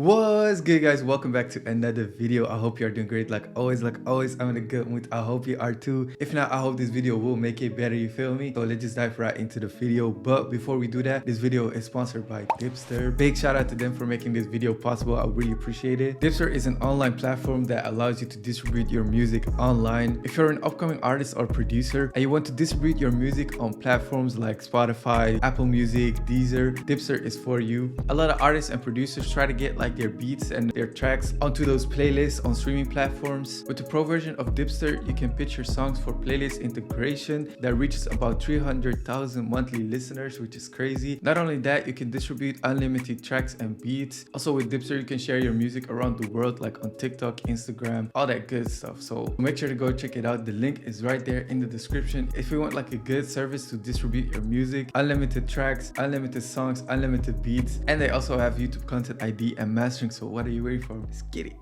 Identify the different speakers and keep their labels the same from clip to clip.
Speaker 1: What's good, guys? Welcome back to another video. I hope you are doing great. Like always, I'm in a good mood. I hope you are too. If not, I hope this video will make it better, you feel me? So let's just dive right into the video. But before we do that, this video is sponsored by Dipster. Big shout out to them for making this video possible. I really appreciate it. Dipster is an online platform that allows you to distribute your music online. If you're an upcoming artist or producer and you want to distribute your music on platforms like Spotify, Apple Music, Deezer, Dipster is for you. A lot of artists and producers try to get like their beats and their tracks onto those playlists on streaming platforms. With the pro version of Dipster, you can pitch your songs for playlist integration that reaches about 300,000 monthly listeners, which is crazy. Not only that, you can distribute unlimited tracks and beats. Also with Dipster, you can share your music around the world, like on TikTok, Instagram, all that good stuff. So make sure to go check it out. The link is right there in the description. If you want like a good service to distribute your music, unlimited tracks, unlimited songs, unlimited beats, and they also have YouTube Content ID and mastering. So what are you waiting for? Let's get it.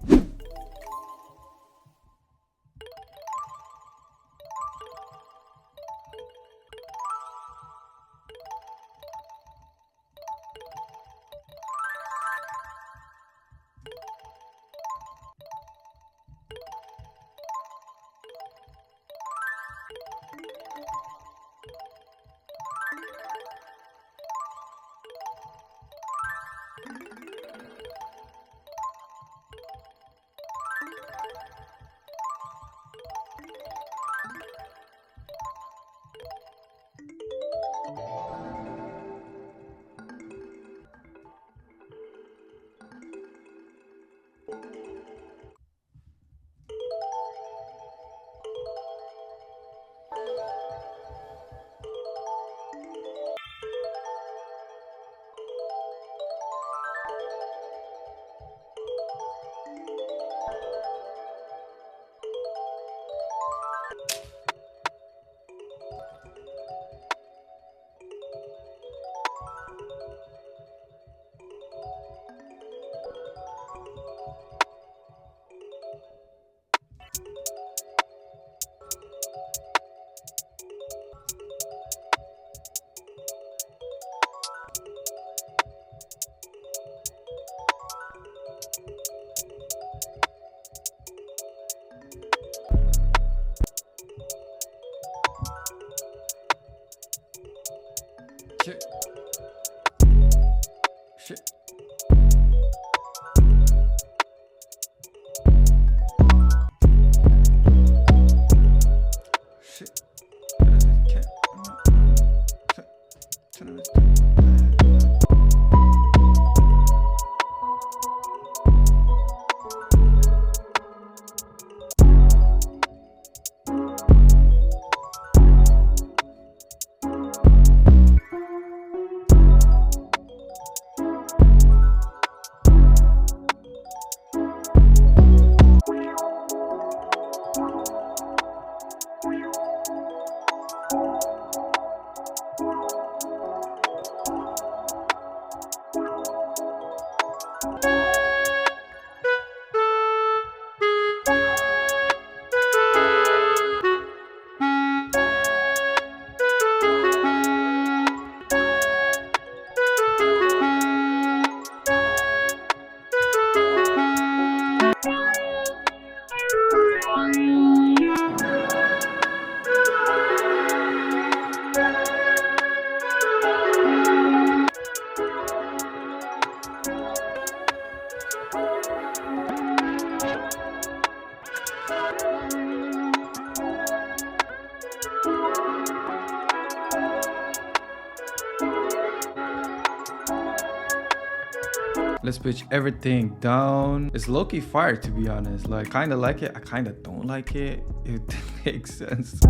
Speaker 1: Shit. Shit. Shit. Let's pitch everything down. It's low-key fire, to be honest. Like, kinda like it, I kinda don't like it. It makes sense.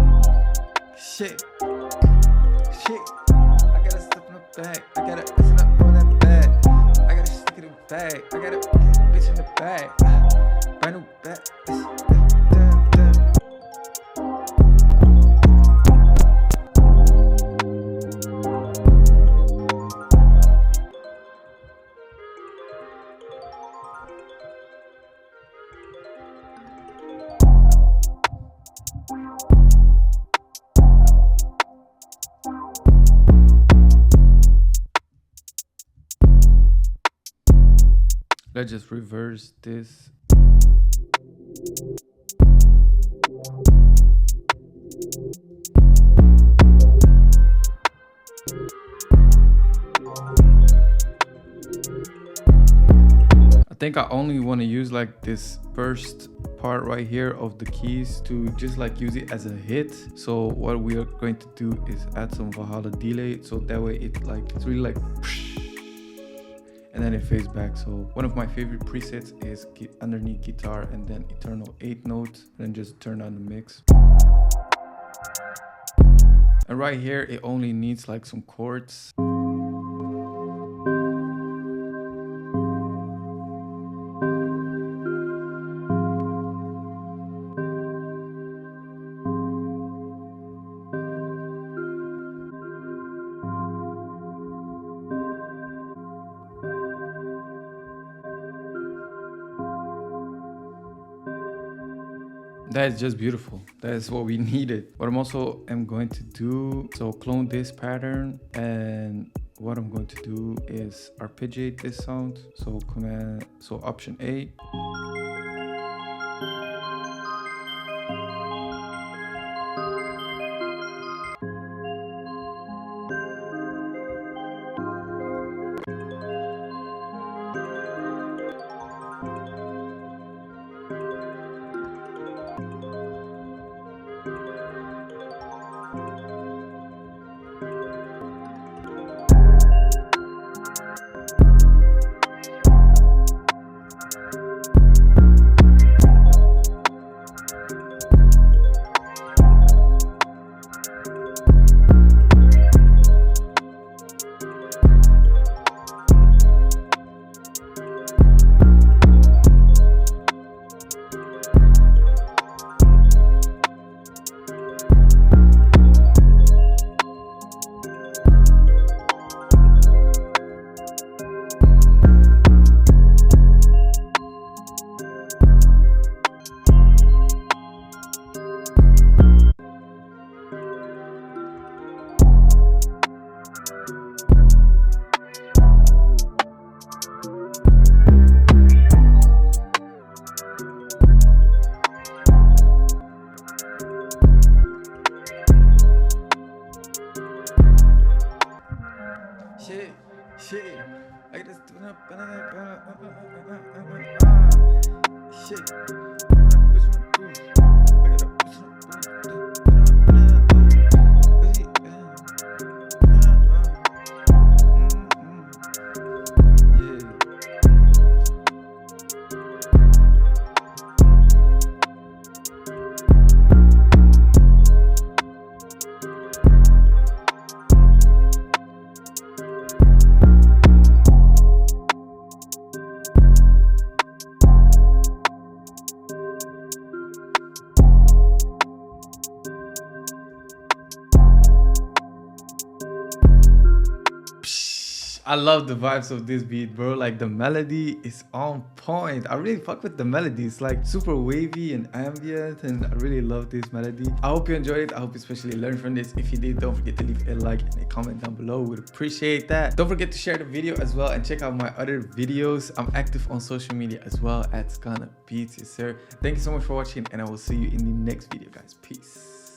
Speaker 1: Shit. Shit. I gotta step in the back. I gotta listen up on that bag. I gotta stick it in the bag. I gotta get bitch in the bag. Brand new bag. Let's just reverse this. I think I only want to use like this first part right here of the keys to just like use it as a hit. So what we are going to do is add some Valhalla delay, so that way it's really like and then it fades back. So one of my favorite presets is underneath guitar and then eternal 8 notes, and then just turn on the mix. And right here it only needs like some chords. That is just beautiful. That is what we needed. What I'm also going to do, so clone this pattern, and what I'm going to do is arpeggiate this sound. So option A. Shit. I just shit. I love the vibes of this beat, bro. Like the melody is on point. I really fuck with the melody. It's like super wavy and ambient, and I really love this melody. I hope you enjoyed it. I hope you especially learned from this. If you did, don't forget to leave a like and a comment down below. We'd appreciate that. Don't forget to share the video as well and check out my other videos. I'm active on social media as well at Ghana Beats, yes sir. Thank you so much for watching, and I will see you in the next video, guys. Peace.